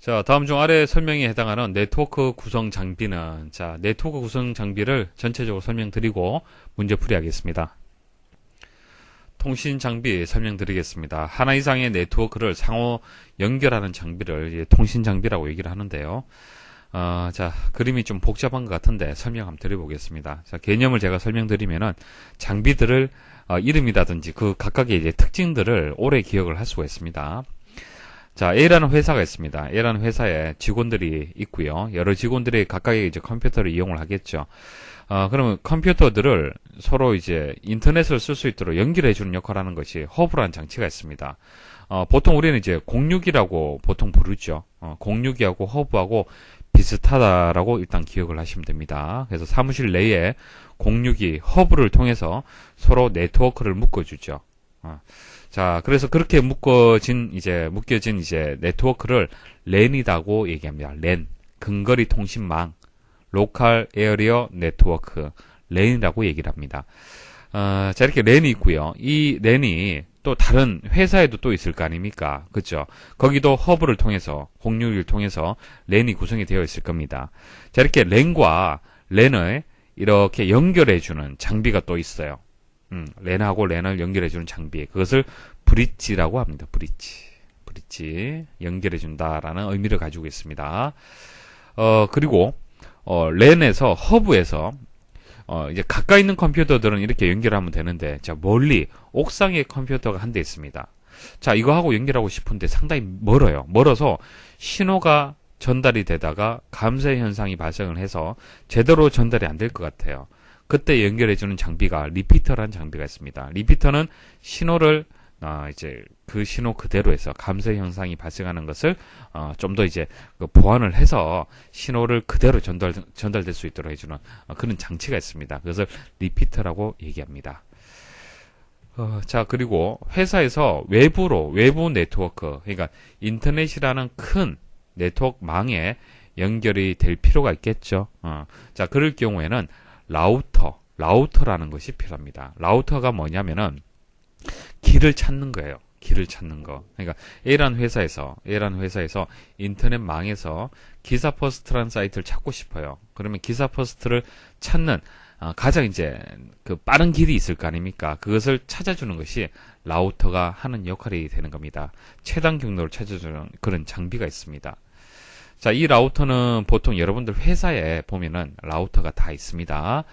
자, 다음 중 아래 설명에 해당하는 네트워크 구성 장비는, 자, 네트워크 구성 장비를 전체적으로 설명드리고 문제풀이 하겠습니다. 통신 장비 설명드리겠습니다. 하나 이상의 네트워크를 상호 연결하는 장비를 통신 장비라고 얘기를 하는데요. 자, 그림이 좀 복잡한 것 같은데 설명 한번 드려보겠습니다. 자, 개념을 제가 설명드리면은 장비들을 이름이라든지 그 각각의 이제 특징들을 오래 기억을 할 수가 있습니다. 자, A라는 회사가 있습니다. A라는 회사에 직원들이 있고요. 여러 직원들이 각각의 이제 컴퓨터를 이용을 하겠죠. 그러면 컴퓨터들을 서로 이제 인터넷을 쓸 수 있도록 연결해주는 역할을 하는 것이 허브라는 장치가 있습니다. 보통 우리는 이제 062라고 보통 부르죠. 062하고 허브하고 비슷하다라고 일단 기억을 하시면 됩니다. 그래서 사무실 내에 062 허브를 통해서 서로 네트워크를 묶어주죠. 자, 그래서 그렇게 묶여진 이제 네트워크를 랜이라고 얘기합니다. 랜. 근거리 통신망. 로컬 에어리어 네트워크. 랜이라고 얘기를 합니다. 자, 이렇게 랜이 있고요. 이 랜이 또 다른 회사에도 또 있을 거 아닙니까? 그죠? 거기도 허브를 통해서, 061을 통해서 랜이 구성이 되어 있을 겁니다. 자, 이렇게 랜과 랜을 이렇게 연결해주는 장비가 또 있어요. 랜하고 랜을 연결해주는 장비. 그것을 브릿지라고 합니다. 브릿지. 연결해준다라는 의미를 가지고 있습니다. 그리고, 랜에서, 허브에서, 이제 가까이 있는 컴퓨터들은 이렇게 연결하면 되는데, 자, 멀리, 옥상에 컴퓨터가 한 대 있습니다. 자, 이거하고 연결하고 싶은데 상당히 멀어요. 멀어서 신호가 전달이 되다가 감쇄 현상이 발생을 해서 제대로 전달이 안 될 것 같아요. 그때 연결해주는 장비가 리피터라는 장비가 있습니다. 리피터는 신호를 이제 그 신호 그대로 해서 감쇄 현상이 발생하는 것을 좀 더 이제 보완을 해서 신호를 그대로 전달될 수 있도록 해주는 그런 장치가 있습니다. 그것을 리피터라고 얘기합니다. 자, 그리고 회사에서 외부 네트워크, 그러니까 인터넷이라는 큰 네트워크망에 연결이 될 필요가 있겠죠. 자, 그럴 경우에는 라우터라는 것이 필요합니다. 라우터가 뭐냐면은 길을 찾는 거예요. 길을 찾는 거. 그러니까 A라는 회사에서 인터넷망에서 기사퍼스트라는 사이트를 찾고 싶어요. 그러면 기사퍼스트를 찾는 가장 이제 그 빠른 길이 있을 거 아닙니까? 그것을 찾아주는 것이 라우터가 하는 역할이 되는 겁니다. 최단 경로를 찾아주는 그런 장비가 있습니다. 자, 이 라우터는 보통 여러분들 회사에 보면은 라우터가 다 있습니다.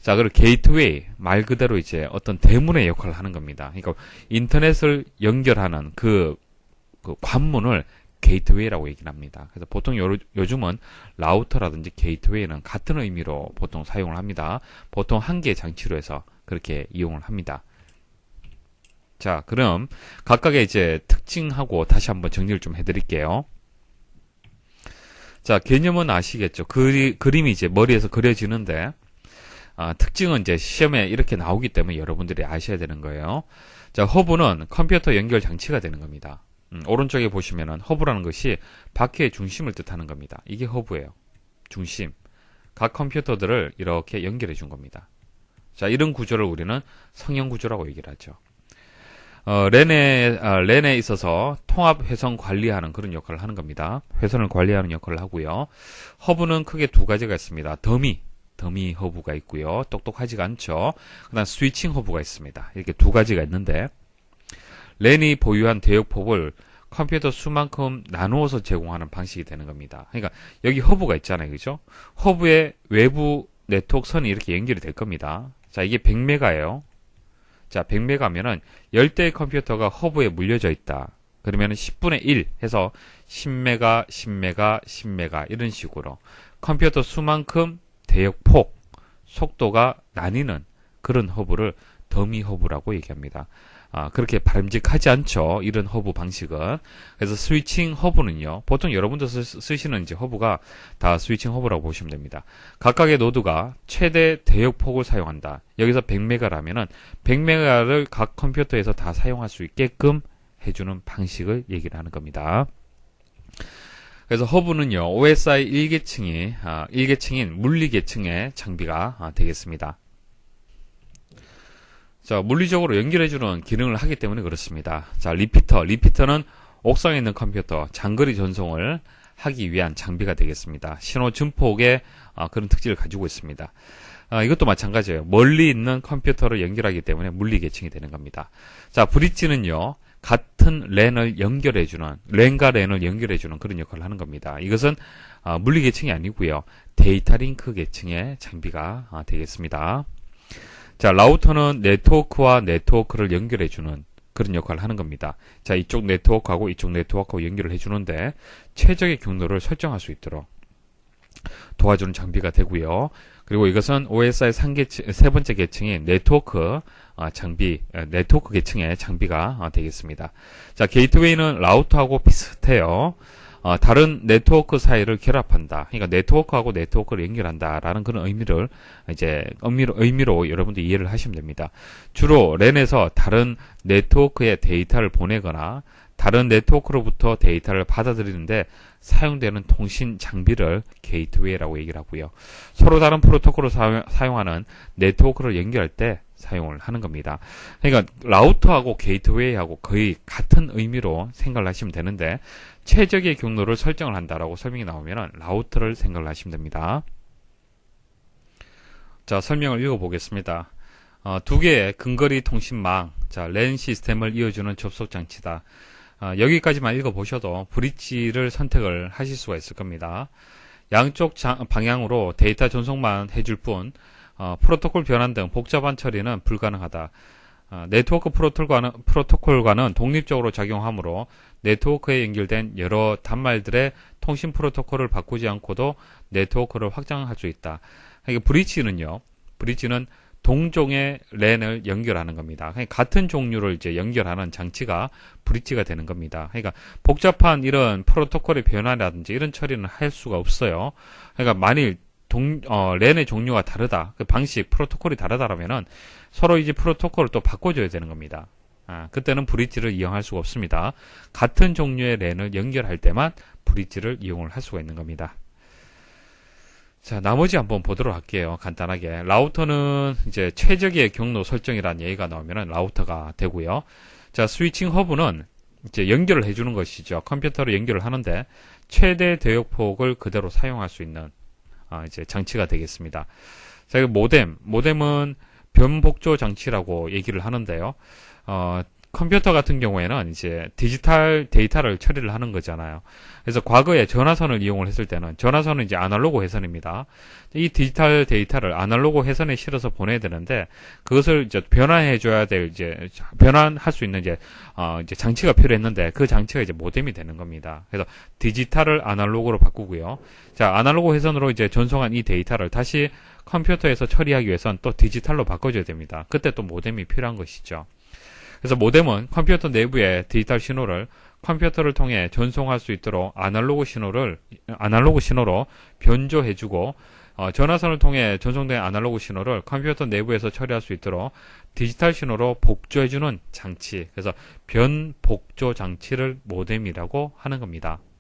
자, 그리고 게이트웨이, 말 그대로 이제 어떤 대문의 역할을 하는 겁니다. 그러니까 인터넷을 연결하는 그 관문을 게이트웨이라고 얘기를 합니다. 그래서 보통 요즘은 라우터라든지 게이트웨이는 같은 의미로 보통 사용을 합니다. 보통 한 개의 장치로 해서 그렇게 이용을 합니다. 자, 그럼 각각의 이제 특징하고 다시 한번 정리를 좀 해드릴게요. 자, 개념은 아시겠죠? 그림이 이제 머리에서 그려지는데, 특징은 이제 시험에 이렇게 나오기 때문에 여러분들이 아셔야 되는 거예요. 자, 허브는 컴퓨터 연결 장치가 되는 겁니다. 오른쪽에 보시면은 허브라는 것이 바퀴의 중심을 뜻하는 겁니다. 이게 허브예요. 중심. 각 컴퓨터들을 이렇게 연결해 준 겁니다. 자, 이런 구조를 우리는 성형 구조라고 얘기를 하죠. 랜에 있어서 통합 회선 관리하는 그런 역할을 하는 겁니다. 회선을 관리하는 역할을 하고요. 허브는 크게 두 가지가 있습니다. 더미 허브가 있고요. 똑똑하지가 않죠. 그다음 스위칭 허브가 있습니다. 이렇게 두 가지가 있는데 랜이 보유한 대역폭을 컴퓨터 수만큼 나누어서 제공하는 방식이 되는 겁니다. 그러니까 여기 허브가 있잖아요. 그죠? 허브의 외부 네트워크 선이 이렇게 연결이 될 겁니다. 자, 이게 100메가예요. 자, 100메가면은 10대의 컴퓨터가 허브에 물려져 있다. 그러면은 10분의 1 해서 10메가, 10메가, 10메가 이런 식으로 컴퓨터 수만큼 대역폭, 속도가 나뉘는 그런 허브를 더미 허브라고 얘기합니다. 그렇게 바람직하지 않죠. 이런 허브 방식은. 그래서 스위칭 허브는요. 보통 여러분들 쓰시는 이제 허브가 다 스위칭 허브라고 보시면 됩니다. 각각의 노드가 최대 대역폭을 사용한다. 여기서 100메가라면은 100메가를 각 컴퓨터에서 다 사용할 수 있게끔 해주는 방식을 얘기를 하는 겁니다. 그래서 허브는요. OSI 1계층인 물리계층의 장비가 되겠습니다. 자, 물리적으로 연결해주는 기능을 하기 때문에 그렇습니다. 자, 리피터는 옥상에 있는 컴퓨터, 장거리 전송을 하기 위한 장비가 되겠습니다. 신호 증폭의 그런 특질을 가지고 있습니다. 이것도 마찬가지예요. 멀리 있는 컴퓨터를 연결하기 때문에 물리 계층이 되는 겁니다. 자, 브릿지는요, 같은 랜을 연결해주는, 랜과 랜을 연결해주는 그런 역할을 하는 겁니다. 이것은 물리 계층이 아니고요, 데이터 링크 계층의 장비가 되겠습니다. 자, 라우터는 네트워크와 네트워크를 연결해주는 그런 역할을 하는 겁니다. 자, 이쪽 네트워크하고 이쪽 네트워크하고 연결을 해주는데 최적의 경로를 설정할 수 있도록 도와주는 장비가 되고요. 그리고 이것은 OSI 세 번째 계층인 네트워크 장비, 네트워크 계층의 장비가 되겠습니다. 자, 게이트웨이는 라우터하고 비슷해요. 다른 네트워크 사이를 결합한다. 그러니까 네트워크하고 네트워크를 연결한다라는 그런 의미로 여러분들 이해를 하시면 됩니다. 주로 랜에서 다른 네트워크에 데이터를 보내거나 다른 네트워크로부터 데이터를 받아들이는데 사용되는 통신 장비를 게이트웨이라고 얘기를 하고요. 서로 다른 프로토콜을 사용하는 네트워크를 연결할 때 사용을 하는 겁니다. 그러니까 라우터하고 게이트웨이하고 거의 같은 의미로 생각을 하시면 되는데 최적의 경로를 설정을 한다라고 설명이 나오면 라우터를 생각을 하시면 됩니다. 자, 설명을 읽어보겠습니다. 두 개의 근거리 통신망, 자, 랜 시스템을 이어주는 접속 장치다. 여기까지만 읽어보셔도 브릿지를 선택을 하실 수가 있을 겁니다. 양쪽 방향으로 데이터 전송만 해줄 뿐 프로토콜 변환 등 복잡한 처리는 불가능하다. 네트워크 프로토콜과는 독립적으로 작용하므로 네트워크에 연결된 여러 단말들의 통신 프로토콜을 바꾸지 않고도 네트워크를 확장할 수 있다. 그러니까 브릿지는 동종의 랜을 연결하는 겁니다. 그러니까 같은 종류를 이제 연결하는 장치가 브릿지가 되는 겁니다. 그러니까 복잡한 이런 프로토콜의 변화라든지 이런 처리는 할 수가 없어요. 그러니까 만일 랜의 종류가 다르다, 그 방식, 프로토콜이 다르다라면은 서로 이제 프로토콜을 또 바꿔줘야 되는 겁니다. 그때는 브릿지를 이용할 수가 없습니다. 같은 종류의 랜을 연결할 때만 브릿지를 이용을 할 수가 있는 겁니다. 자, 나머지 한번 보도록 할게요. 간단하게. 라우터는 이제 최적의 경로 설정이라는 얘기가 나오면 라우터가 되고요. 자, 스위칭 허브는 이제 연결을 해주는 것이죠. 컴퓨터로 연결을 하는데 최대 대역폭을 그대로 사용할 수 있는 이제 장치가 되겠습니다. 자, 모뎀은 변복조 장치라고 얘기를 하는데요. 컴퓨터 같은 경우에는 이제 디지털 데이터를 처리를 하는 거잖아요. 그래서 과거에 전화선을 이용을 했을 때는 전화선은 이제 아날로그 회선입니다. 이 디지털 데이터를 아날로그 회선에 실어서 보내야 되는데 그것을 이제 변환해줘야 될 변환할 수 있는 이제 장치가 필요했는데 그 장치가 이제 모뎀이 되는 겁니다. 그래서 디지털을 아날로그로 바꾸고요. 자, 아날로그 회선으로 이제 전송한 이 데이터를 다시 컴퓨터에서 처리하기 위해서는 또 디지털로 바꿔줘야 됩니다. 그때 또 모뎀이 필요한 것이죠. 그래서 모뎀은 컴퓨터 내부의 디지털 신호를 컴퓨터를 통해 전송할 수 있도록 아날로그 신호로 변조해주고 전화선을 통해 전송된 아날로그 신호를 컴퓨터 내부에서 처리할 수 있도록 디지털 신호로 복조해주는 장치, 그래서 변복조 장치를 모뎀이라고 하는 겁니다.